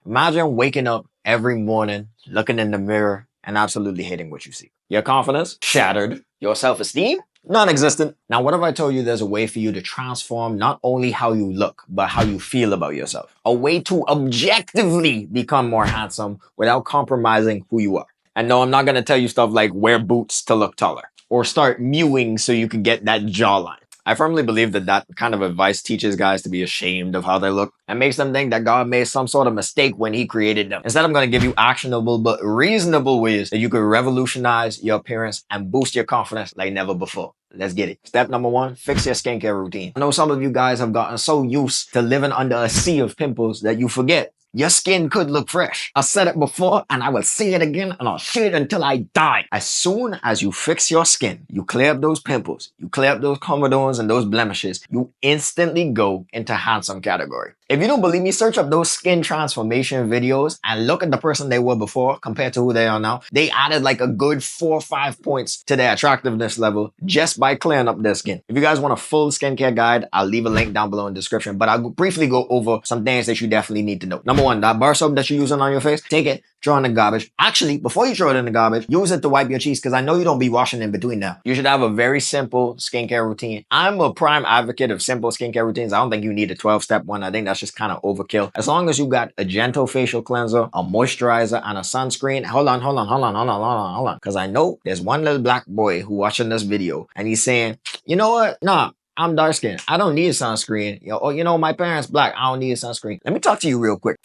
Imagine waking up every morning, looking in the mirror, and absolutely hating what you see. Your confidence shattered. Your self-esteem non-existent. Now, what if I told you there's a way for you to transform not only how you look, but how you feel about yourself? A way to objectively become more handsome without compromising who you are. And no, I'm not going to tell you stuff like wear boots to look taller or start mewing so you can get that jawline. I firmly believe that that kind of advice teaches guys to be ashamed of how they look and makes them think that God made some sort of mistake when he created them. Instead, I'm going to give you actionable but reasonable ways that you could revolutionize your appearance and boost your confidence like never before. Let's get it. Step number 1, fix your skincare routine. I know some of you guys have gotten so used to living under a sea of pimples that you forget your skin could look fresh. I said it before and I will say it again and I'll say it until I die. As soon as you fix your skin, you clear up those pimples, you clear up those comedones and those blemishes, you instantly go into handsome category. If you don't believe me, search up those skin transformation videos and look at the person they were before compared to who they are now. They added like a good 4 or 5 points to their attractiveness level just by clearing up their skin. If you guys want a full skincare guide, I'll leave a link down below in the description, but I'll briefly go over some things that you definitely need to know. Number 1, that bar soap that you're using on your face, take it, throw it in the garbage. Actually, before you throw it in the garbage, use it to wipe your cheeks because I know you don't be washing in between now. You should have a very simple skincare routine. I'm a prime advocate of simple skincare routines. I don't think you need a 12-step one. I think that's just kind of overkill. As long as you got a gentle facial cleanser, a moisturizer, and a sunscreen. Hold on. Because I know there's one little black boy who watching this video and he's saying, you know what? Nah, I'm dark skinned. I don't need sunscreen. Or, you know, my parents black. I don't need sunscreen. Let me talk to you real quick.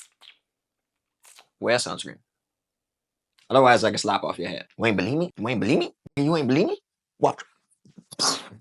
Wear sunscreen. Otherwise, I can slap off your head. You ain't believe me? You ain't believe me? You ain't believe me? Watch.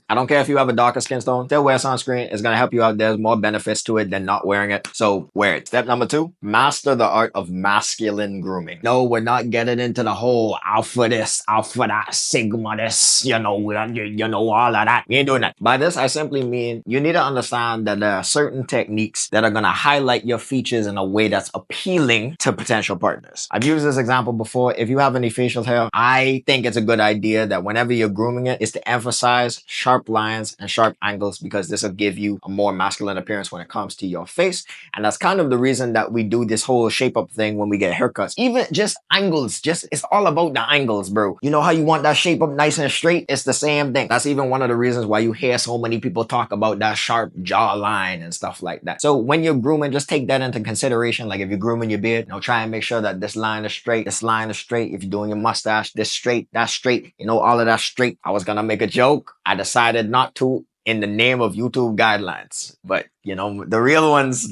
I don't care if you have a darker skin tone, still wear sunscreen. It's going to help you out. There's more benefits to it than not wearing it. So wear it. Step number 2, master the art of masculine grooming. No, we're not getting into the whole alpha this, alpha that, sigma this, you know, all of that. We ain't doing that. By this, I simply mean you need to understand that there are certain techniques that are going to highlight your features in a way that's appealing to potential partners. I've used this example before. If you have any facial hair, I think it's a good idea that whenever you're grooming it, is to emphasize sharp lines and sharp angles because this will give you a more masculine appearance when it comes to your face. And that's kind of the reason that we do this whole shape up thing when we get haircuts. Even just angles, it's all about the angles, bro. You know how you want that shape up nice and straight? It's the same thing. That's even one of the reasons why you hear so many people talk about that sharp jawline and stuff like that. So when you're grooming, just take that into consideration. Like if you're grooming your beard, you know, try and make sure that this line is straight, this line is straight. If you're doing your mustache, this straight, that's straight. You know, all of that straight. I was gonna make a joke. I decided not to in the name of YouTube guidelines. But, you know, the real ones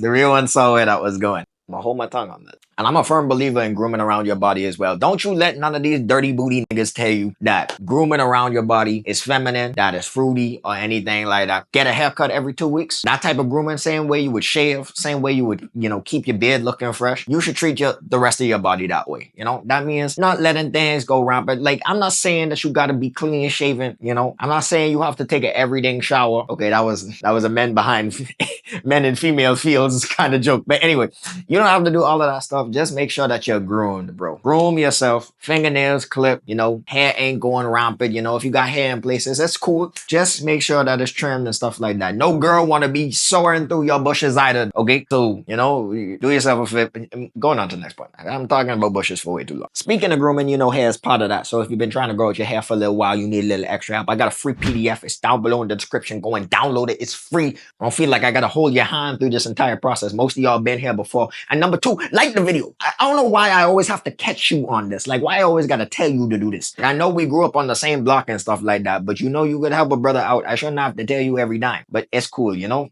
saw where that was going. I'm gonna hold my tongue on that. And I'm a firm believer in grooming around your body as well. Don't you let none of these dirty booty niggas tell you that grooming around your body is feminine, that is fruity, or anything like that. Get a haircut every 2 weeks. That type of grooming, same way you would shave, same way you would, you know, keep your beard looking fresh. You should treat the rest of your body that way. You know, that means not letting things go rampant. Like, I'm not saying that you gotta be clean shaven, you know. I'm not saying you have to take an everyday shower. Okay, that was a men behind men and female fields kind of joke. But anyway, you don't have to do all of that stuff. Just make sure that you're groomed, bro. Groom yourself. Fingernails clipped, you know, hair ain't going rampant. You know, if you got hair in places, that's cool. Just make sure that it's trimmed and stuff like that. No girl want to be soaring through your bushes either, okay? So, you know, do yourself a favor. Going on to the next point. I'm talking about bushes for way too long. Speaking of grooming, you know, hair is part of that. So if you've been trying to grow out your hair for a little while, you need a little extra help. I got a free PDF. It's down below in the description. Go and download it. It's free. I don't feel like I got to hold your hand through this entire process. Most of y'all been here before. And number 2, like the video. I don't know why I always have to catch you on this. Like, why I always got to tell you to do this. I know we grew up on the same block and stuff like that, but you know you could help a brother out. I shouldn't have to tell you every time, but it's cool, you know?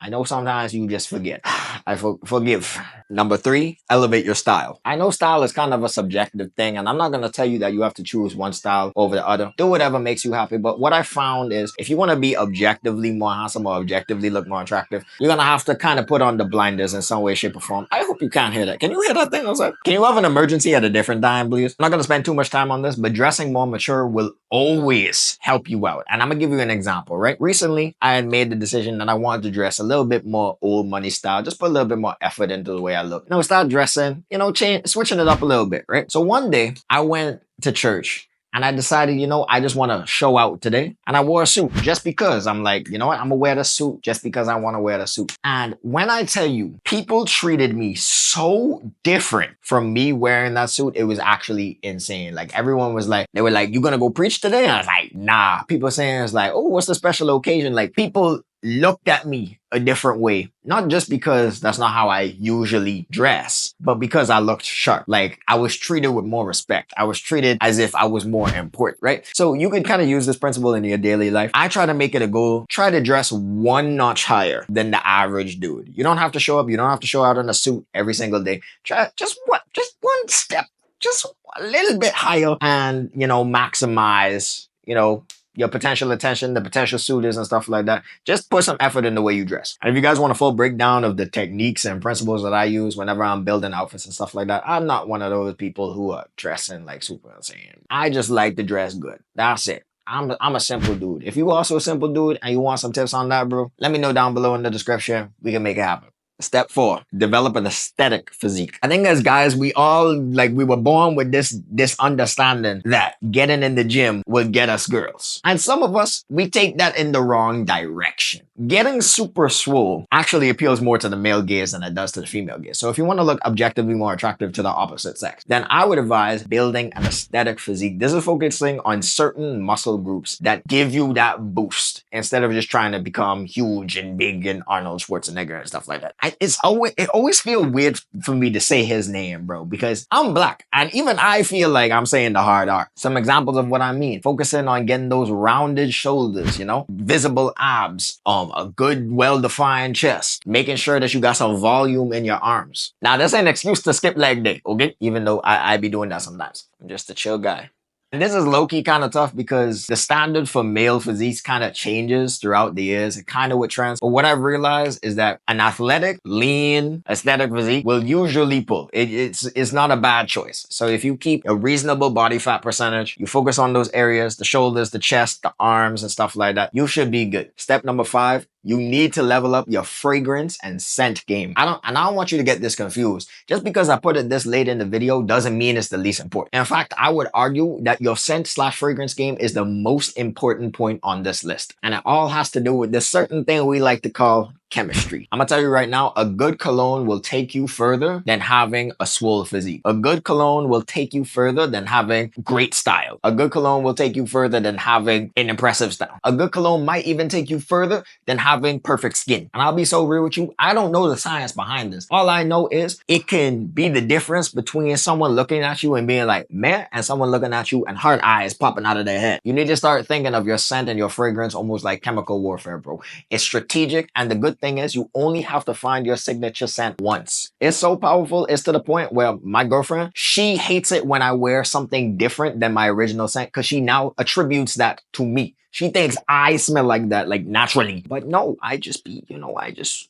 I know sometimes you just forget. I forgive. Number 3, elevate your style. I know style is kind of a subjective thing, and I'm not going to tell you that you have to choose one style over the other. Do whatever makes you happy, but what I found is if you want to be objectively more handsome or objectively look more attractive, you're going to have to kind of put on the blinders in some way, shape, or form. I hope you can't hear that. Can you hear that thing outside? Can you have an emergency at a different time, please? I'm not going to spend too much time on this, but dressing more mature will always help you out. And I'm going to give you an example, right? Recently, I had made the decision that I wanted to dress a little bit more old money style, just put a little bit more effort into the way I look. You know, start dressing, you know, switching it up a little bit, right? So one day I went to church And I decided, you know, I just want to show out today. And I wore a suit just because I'm like, you know what? I'm going to wear the suit just because I want to wear the suit. And when I tell you, people treated me so different from me wearing that suit, it was actually insane. Like everyone was like, they were like, you going to go preach today? And I was like, nah. People saying it's like, oh, what's the special occasion? Like people looked at me a different way. Not just because that's not how I usually dress, but because I looked sharp. Like I was treated with more respect. I was treated as if I was more important, right? So you could kind of use this principle in your daily life. I try to make it a goal. Try to dress one notch higher than the average dude. You don't have to show up. You don't have to show out in a suit every single day. Try just one step, just a little bit higher and, you know, maximize, you know, your potential attention, the potential suitors and stuff like that. Just put some effort in the way you dress. And if you guys want a full breakdown of the techniques and principles that I use whenever I'm building outfits and stuff like that, I'm not one of those people who are dressing like super insane. I just like to dress good. That's it. I'm a simple dude. If you also a simple dude and you want some tips on that, bro, let me know down below in the description. We can make it happen. Step 4, develop an aesthetic physique. I think as guys, we all we were born with this understanding that getting in the gym will get us girls. And some of us, we take that in the wrong direction. Getting super swole actually appeals more to the male gaze than it does to the female gaze. So if you want to look objectively more attractive to the opposite sex, then I would advise building an aesthetic physique. This is focusing on certain muscle groups that give you that boost instead of just trying to become huge and big and Arnold Schwarzenegger and stuff like that. It always feels weird for me to say his name, bro, because I'm black and even I feel like I'm saying the hard R. Some examples of what I mean: focusing on getting those rounded shoulders, you know, visible abs, a good well-defined chest, making sure that you got some volume in your arms. Now, this ain't an excuse to skip leg day, okay? Even though I be doing that sometimes. I'm just a chill guy. And this is low-key kind of tough because the standard for male physiques kind of changes throughout the years. It kind of with trends. But what I've realized is that an athletic, lean, aesthetic physique will usually pull. It's not a bad choice. So if you keep a reasonable body fat percentage, you focus on those areas, the shoulders, the chest, the arms, and stuff like that, you should be good. Step number 5, you need to level up your fragrance and scent game. I don't want you to get this confused. Just because I put it this late in the video doesn't mean it's the least important. In fact, I would argue that your scent/fragrance game is the most important point on this list. And it all has to do with this certain thing we like to call chemistry. I'm gonna tell you right now, a good cologne will take you further than having a swole physique. A good cologne will take you further than having great style. A good cologne will take you further than having an impressive style. A good cologne might even take you further than having perfect skin. And I'll be so real with you, I don't know the science behind this. All I know is it can be the difference between someone looking at you and being like, man, and someone looking at you and hard eyes popping out of their head. You need to start thinking of your scent and your fragrance almost like chemical warfare, bro. It's strategic, and the good thing is you only have to find your signature scent once. It's so powerful. It's to the point where my girlfriend, she hates it when I wear something different than my original scent because she now attributes that to me. She thinks I smell like that, like naturally. But no, I just be, you know, I just,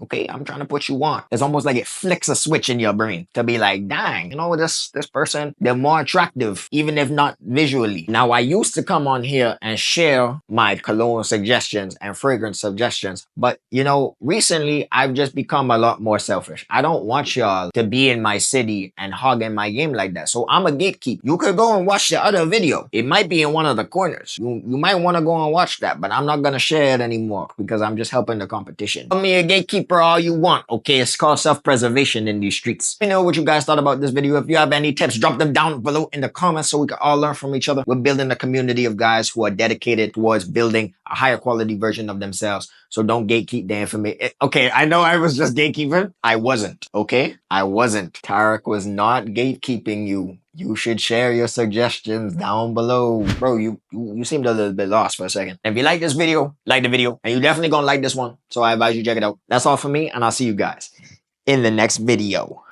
okay, I'm trying to put you on. It's almost like it flicks a switch in your brain to be like, dang, you know, this person, they're more attractive, even if not visually. Now, I used to come on here and share my cologne suggestions and fragrance suggestions, but, you know, recently, I've just become a lot more selfish. I don't want y'all to be in my city and hogging my game like that. So I'm a gatekeeper. You could go and watch the other video. It might be in one of the corners. You might want to go and watch that, but I'm not going to share it anymore because I'm just helping the competition. Call me a gatekeeper all you want, okay? It's called self-preservation in these streets. Let me know what you guys thought about this video. If you have any tips, drop them down below in the comments so we can all learn from each other. We're building a community of guys who are dedicated towards building a higher quality version of themselves. So don't gatekeep the information. Okay, I know I was just gatekeeping. I wasn't, okay? I wasn't. Tarek was not gatekeeping you. You should share your suggestions down below. Bro, you seemed a little bit lost for a second. If you like this video, like the video. And you definitely gonna like this one. So I advise you check it out. That's all for me, and I'll see you guys in the next video.